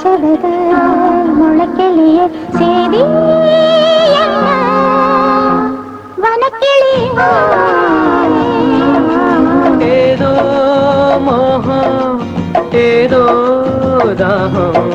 ஆசைவித முளைக்கிளியே சேதி வனக்கிளி ஏதோ மோகம் ஏதோ தாகம்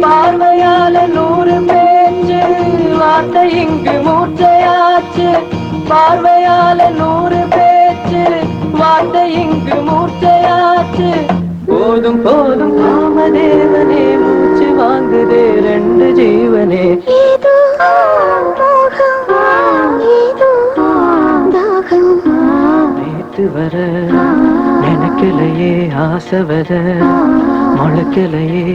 பார்வையால 100 பேச்சு வார்த்தை இங்கு மூர்ச்சையாச்சு பார்வையால 100 பேச்சு வார்த்தை இங்கு மூர்ச்சையாச்சு போதும் போதும் காமதேவனே மூச்சு வாங்குதே 2 ஜீவனே ஏதோ மோகம் ஏதோ தாகம் நேத்து வர நினைக்கலையே ஆசை வர முளைக்கலையே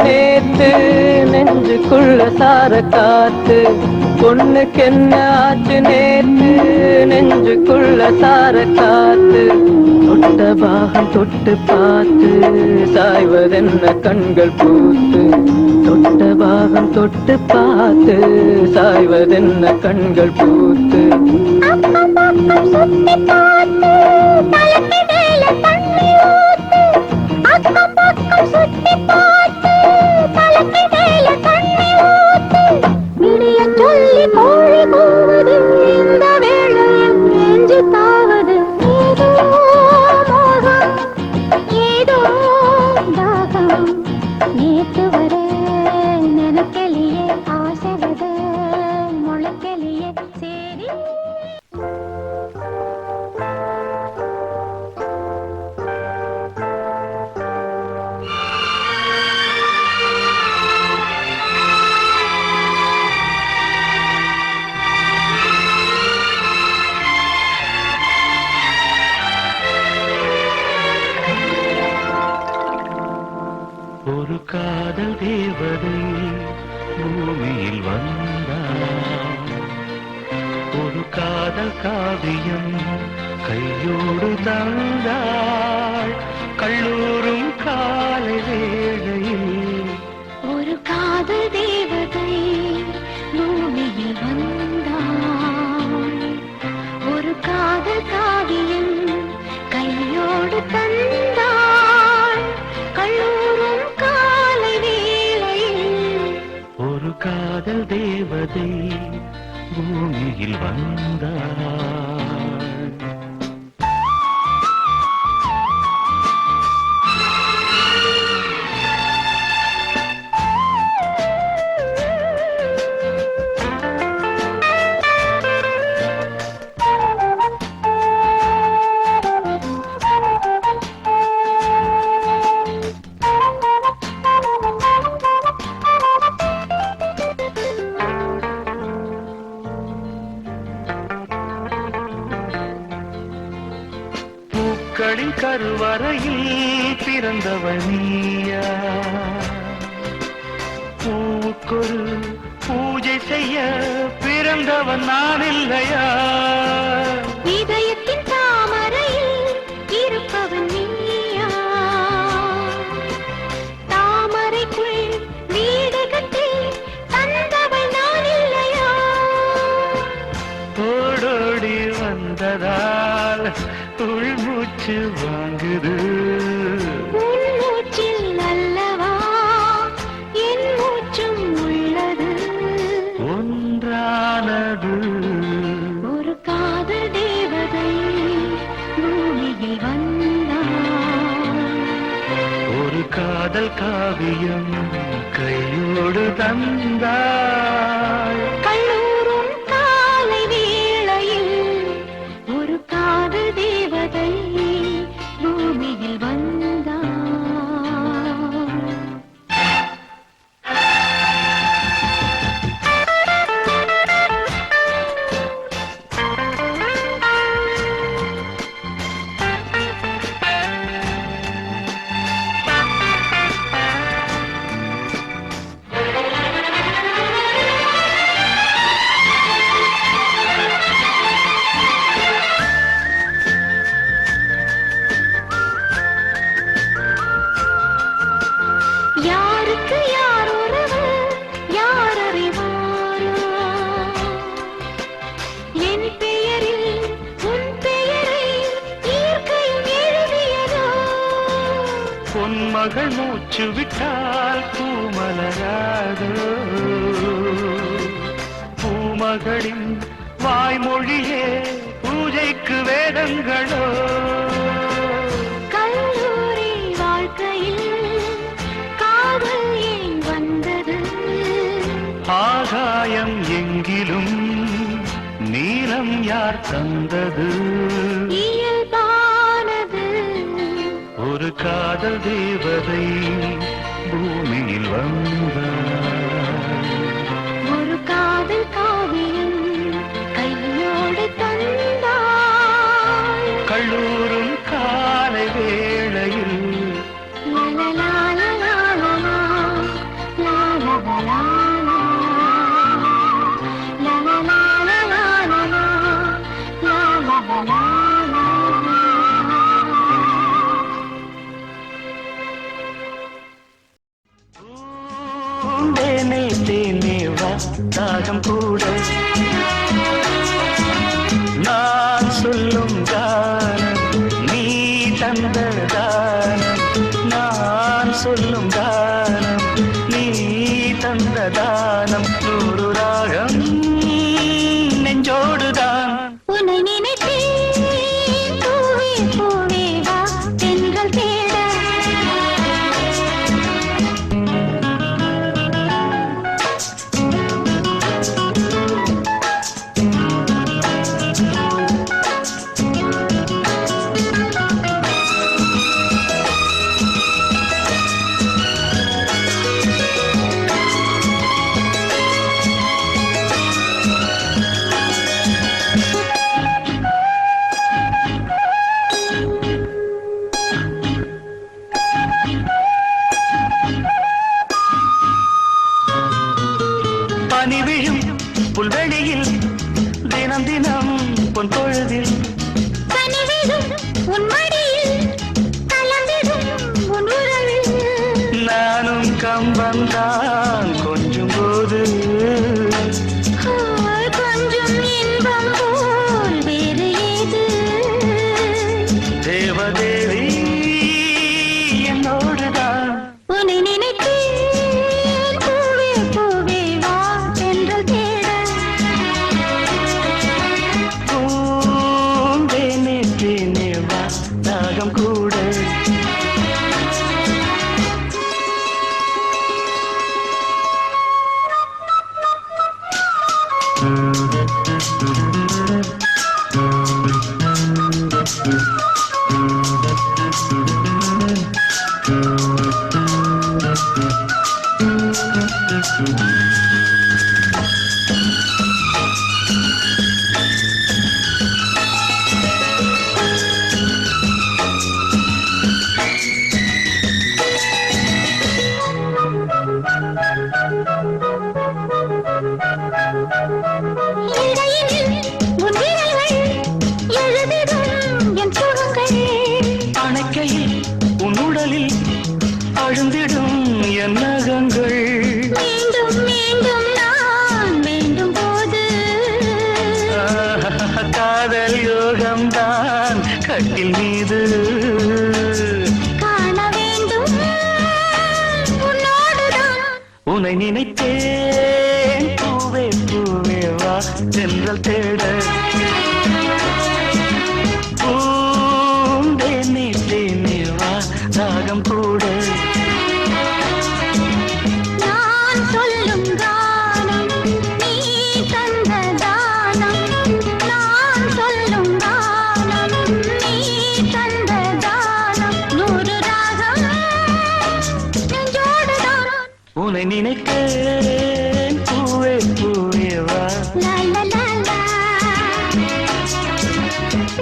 நேத்து நெஞ்சுக்குள்ள சார காத்து பொண்ணுக்கு என்ன ஆச்சு நேத்து நெஞ்சுக்குள்ள சார காத்து தொட்ட பாகம் தொட்டு பார்த்து சாய்வதென்ன கண்கள் பூத்து தொட்ட பாகம் தொட்டு பார்த்து சாய்வதென்ன கண்கள் பூத்து சொல்லி கோழி போவது இந்த வேளையில் நெஞ்சு தாவது ஏதோ மோகம் ஏதோ தாகம் நேத்து வர நினைக்கலையே ஆசைவத முளைக்கலையே சரி ஒரு காதல் தேவதை பூமியில் வந்தாள் ஒரு காதல் காவியம் கையோடு தந்தாள் கல்லூரும் காலை வேளையில் ஒரு காதல் தேவதை பூமியில் வந்தாள் ஒரு காதல் காவியம் கையோடு தந்தாள் கல்லூரும் காலை வேளையில் ஒரு காதல் தேவதை பூமியில் வந்தாள் தாய்மடின் கருவறையில் பிறந்தவள் நீயா? பூவுக்கொரு பூஜை செய்ய பிறந்தவன் நான் இல்லையா? இதயத்தின் தாமரையில் இருப்பவன் நீயா? தாமரைக்குள் வீடு கட்டி தந்தவள் நான் இல்லையா? ஓடோடி வந்ததால் உள்மூச்சு வாங்குது. உன் மூச்சில் அல்லவா என் மூச்சும் உள்ளது. ஒன்றானது ஒரு காதல் தேவதை பூமியில் வந்தாள். ஒரு காதல் காவியம் கையோடு தந்தாள். கல்லூரும் காலை வேளையில் ஒரு காதல் தேவதை பூமியில் வந்தாள். யாருக்கு யார் உறவு யார் அறிவாரோ? என் பெயரில் உன் பெயரை இயற்கையும் எழுதியதோ? பொன்மகள் மூச்சு விட்டால் பூமலராதோ? பூமகளின் வாய்மொழியே பூஜைக்கு வேதங்களோ? கல்லூரி வாழ்க்கையில் காதல் ஏன் வந்தது? ஆகாயம் எங்கிலும் நீலம் யார் தந்தது? இயல்பானது ஒரு காதல் தேவதை பூமியில் வந்தாள். ஒரு காதல் காவியம் கையோடு தந்தாள். கல்லூரும் காலை வேளையில் தேனே தேனே வா தாகம் கூட நான் சொல்லும் கானம் நீ தந்த தானம். நான் சொல்லும் தானம் நீ தந்த தானம். நூறு ராகம் நெஞ்சோடுதான். உன்னை நினைத்தேன் பூவே பூவே வா தென்றல் தேட. பனி விழும் புல்வெளியில் தினம் தினம் பொன் பொழுதில் கனிவிடும் உன் மடியில் கலந்திடும் உன் உறவில். நானும் கம்பந்தான் கொஞ்சம் போது கொஞ்சம் இன்பம் போல் வேறு ஏது? தேவதேவி என்னோடுதான். உன்னை நினைத்தேன் பூவே பூவே வா தென்றல் தேட. பூந்தேனே தேனே வா தாகம் கூட. அணைக்கையில் உன் உடலில் அழுந்திடும் என் நகங்கள். மீண்டும் மீண்டும் நான் வேண்டும் போது காதல் யோகம்தான் கட்டில் மீது காண வேண்டும் உன்னோடுதான். உன்னை நினைத்தேன் பூவே பூவே வா தென்றல் தேட பூந்தேனே தேனே வா ராகம் கூட. நான் சொல்லும் கானம் நீ தந்த தானம். நான் சொல்லும் கானம் நீ தந்த தானம். 100 ராகம் நெஞ்சோடுதான். உன்னை நினைத்தேன் பூவே பூவே வா. லா லா லா லா.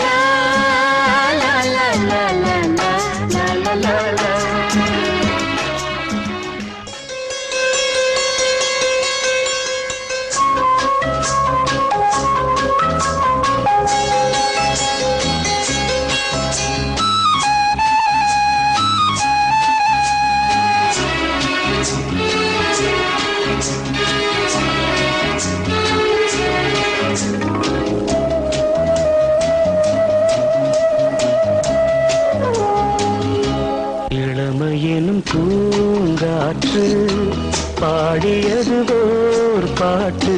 லா லா லா லா லா லா லா லா லா. இளமையெனும் பூங்காற்று பாடியது ஓர் பாட்டு.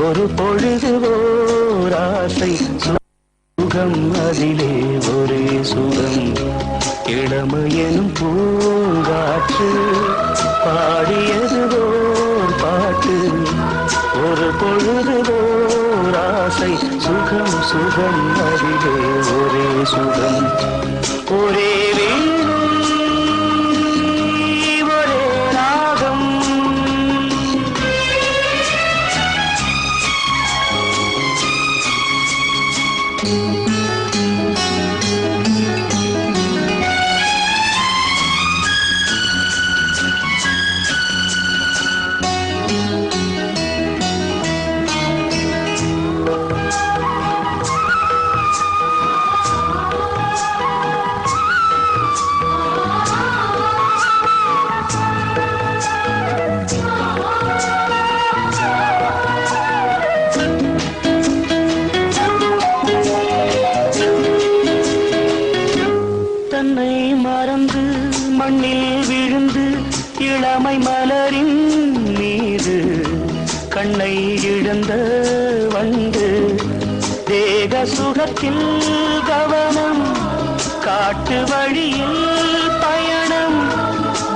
ஒரு பொழுது ஓர் ஆசை சுகம் அதிலே ஒரே சுகம். இளமையெனும் பூங்காற்று பாடியது ஓர் பாட்டு. ஒரு பொழுது ஓர் ஆசை சுகம் சுகம் அதிலே ஒரே சுகம். ஒரே வீணை ஒரே ராகம். தன்னை மறந்து மண்ணில் விழுந்து இளமை மலரின் மீது கண்ணை இழந்த வண்டு. தேக சுகத்தில் கவனம் காட்டு வழியில் பயணம்.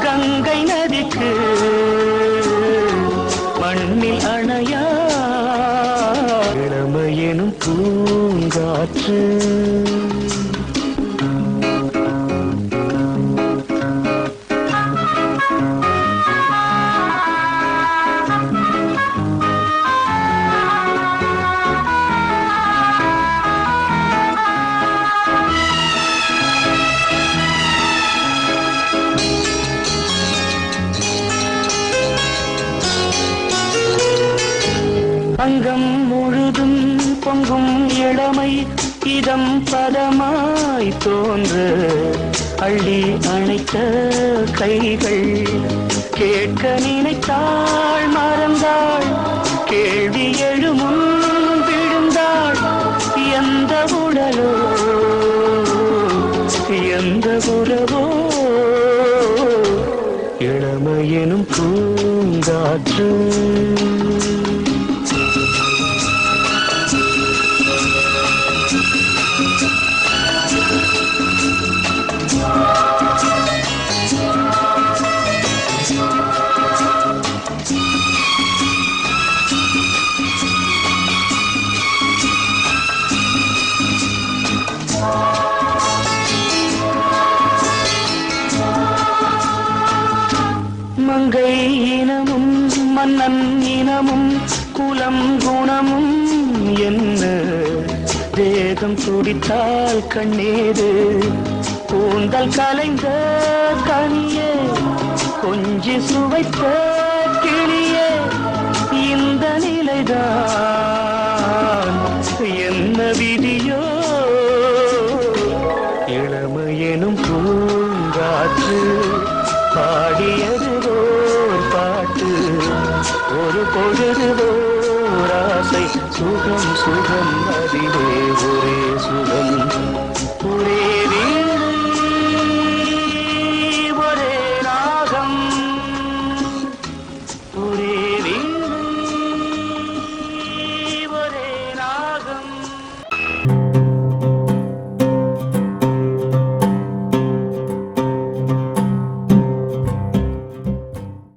கங்கை நதிக்கு மண்ணில் அணையா இளமையெனும் பூங்காற்று. அங்கம் முழுதும் பொங்கும் இளமை இதம் பதமாய் தோன்று. அள்ளி அணைத்த கைகள் கேட்க நினைத்தாள் மறந்தாள். கேள்வி எழுமுன் விழுந்தாள். எந்த உடலோ எந்த உறவோ இளமையெனும் பூங்காற்று. மங்கை இனமும் மன்னன் இனமும் குலம் குணமும் என்ன. தேகம் துடித்தால் கண்ணீரு கூந்தல் கலைந்த கனியே கொஞ்சி சுவைத்த கிளியே. இந்த நிலைதான் என்ன விதியோ இளமையே தேனும் பூங்காற்று பாடியது ஓர் பாட்டு ஒரு பொழுது ஓர் ஆசை சுகம் சுகம் அதிலே ஒரே சுகம்